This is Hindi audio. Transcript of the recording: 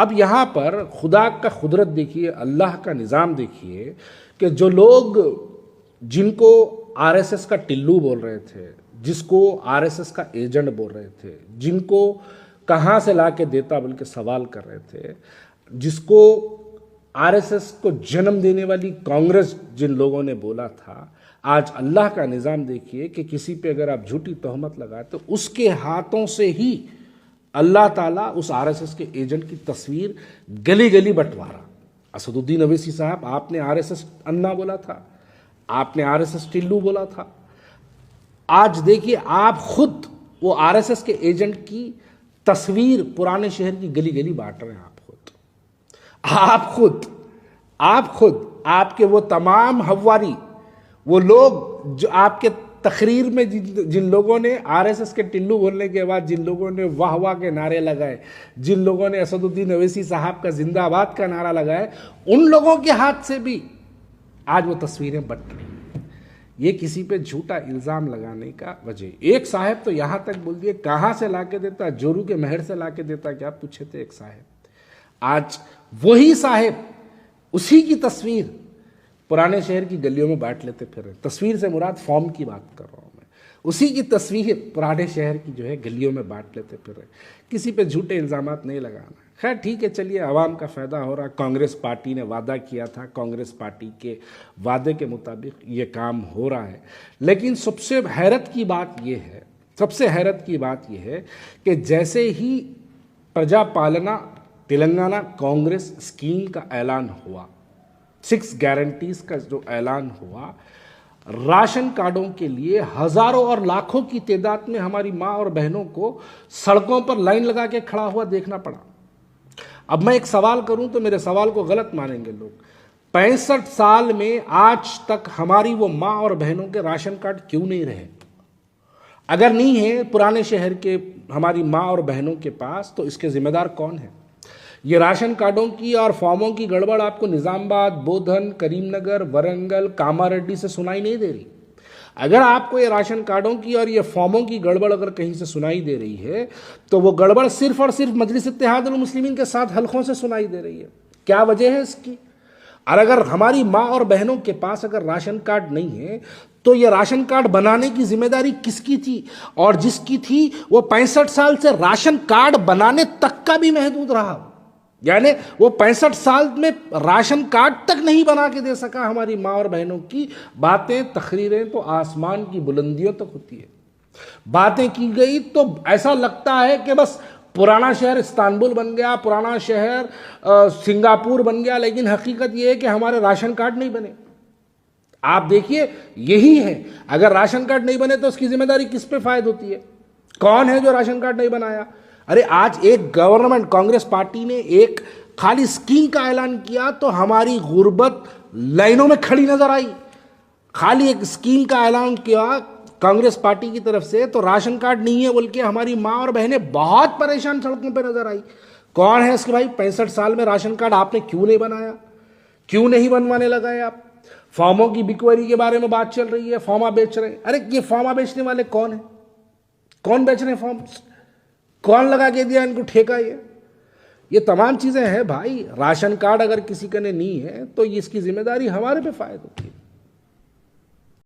अब यहाँ पर खुदा का कुदरत देखिए, अल्लाह का निज़ाम देखिए कि जो लोग जिनको आरएसएस का टिल्लू बोल रहे थे, जिसको आरएसएस का एजेंट बोल रहे थे, जिनको कहाँ से ला के देता बल्कि सवाल कर रहे थे, जिसको आरएसएस को जन्म देने वाली कांग्रेस जिन लोगों ने बोला था, आज अल्लाह का निज़ाम देखिए कि किसी पे अगर आप झूठी तहमत लगाए तो उसके हाथों से ही अल्लाह ताला उस आरएसएस के एजेंट की तस्वीर गली गली बंटवारा। असदुद्दीन अवैसी साहब, आपने आरएसएस अन्ना बोला था, आपने आरएसएस टिल्लू बोला था। आज देखिए आप खुद वो आरएसएस के एजेंट की तस्वीर पुराने शहर की गली गली बांट रहे हैं। आप खुद आपके वो तमाम हवारी, वो लोग जो आपके तकरीर में जिन लोगों ने आरएसएस के टिल्लू बोलने के बाद जिन लोगों ने वाह वाह के नारे लगाए, जिन लोगों ने असदुद्दीन अवैसी साहब का जिंदाबाद का नारा लगाए, उन लोगों के हाथ से भी आज वो तस्वीरें बट रही। ये किसी पे झूठा इल्ज़ाम लगाने का वजह। एक साहब तो यहाँ तक बोल दिए, कहाँ से ला के देता, जोरू के महर से ला के देता, क्या पूछे थे एक साहब। आज वही साहब उसी की तस्वीर पुराने शहर की गलियों में बांट लेते फिर रहे। तस्वीर से मुराद फॉर्म की बात कर रहा हूँ मैं। उसी की तस्वीर पुराने शहर की जो है गलियों में बांट लेते फिर रहे। किसी पे झूठे इल्ज़ामात नहीं लगाना। खैर ठीक है, चलिए, आवाम का फ़ायदा हो रहा। कांग्रेस पार्टी ने वादा किया था, कांग्रेस पार्टी के वादे के मुताबिक ये काम हो रहा है। लेकिन सबसे हैरत की बात यह है कि जैसे ही प्रजा पालना तेलंगाना कांग्रेस स्कीम का ऐलान हुआ, 6 गारंटीज का जो ऐलान हुआ, राशन कार्डों के लिए हजारों और लाखों की तादाद में हमारी माँ और बहनों को सड़कों पर लाइन लगा के खड़ा हुआ देखना पड़ा। अब मैं एक सवाल करूं तो मेरे सवाल को गलत मानेंगे लोग। 65 साल में आज तक हमारी वो माँ और बहनों के राशन कार्ड क्यों नहीं रहे? अगर नहीं है पुराने शहर के हमारी माँ और बहनों के पास, तो इसके जिम्मेदार कौन है? ये राशन कार्डों की और फॉर्मों की गड़बड़ आपको निज़ामबाद, बोधन, करीमनगर, वरंगल, कामारेड्डी से सुनाई नहीं दे रही। अगर आपको ये राशन कार्डों की और ये फॉर्मों की गड़बड़ अगर कहीं से सुनाई दे रही है, तो वो गड़बड़ सिर्फ और सिर्फ मजलिस इत्तेहादुल मुस्लिमीन के 7 हलकों से सुनाई दे रही है। क्या वजह है इसकी? और अगर हमारी माँ और बहनों के पास अगर राशन कार्ड नहीं है, तो ये राशन कार्ड बनाने की जिम्मेदारी किसकी थी? और जिसकी थी वो 65 साल से राशन कार्ड बनाने तक का भी महदूद रहा। यानी वो 65 साल में राशन कार्ड तक नहीं बना के दे सका हमारी माँ और बहनों की बातें, तकरीरें तो आसमान की बुलंदियों तक होती है। बातें की गई तो ऐसा लगता है कि बस पुराना शहर इस्तांबुल बन गया, पुराना शहर सिंगापुर बन गया, लेकिन हकीकत ये है कि हमारे राशन कार्ड नहीं बने। आप देखिए, यही है। अगर राशन कार्ड नहीं बने तो उसकी जिम्मेदारी किस पे फायद होती है? कौन है जो राशन कार्ड नहीं बनाया? अरे आज एक गवर्नमेंट, कांग्रेस पार्टी ने एक खाली स्कीम का ऐलान किया तो हमारी गुर्बत लाइनों में खड़ी नजर आई। खाली एक स्कीम का ऐलान किया कांग्रेस पार्टी की तरफ से, तो राशन कार्ड नहीं है बोल के हमारी माँ और बहनें बहुत परेशान सड़कों पर नजर आई। कौन है इसके भाई? 65 साल में राशन कार्ड आपने क्यों नहीं बनाया? क्यों नहीं बनवाने लगाए आप? फॉर्मों की बिकवरी के बारे में बात चल रही है, फॉर्मा बेच रहे हैं। अरे ये फॉर्मा बेचने वाले कौन है? कौन बेच रहे हैं फॉर्म्स? कौन लगा के दिया इनको ठेका? ये तमाम चीजें हैं भाई। राशन कार्ड अगर किसी का ने नहीं है तो इसकी जिम्मेदारी हमारे पे फायद होती है।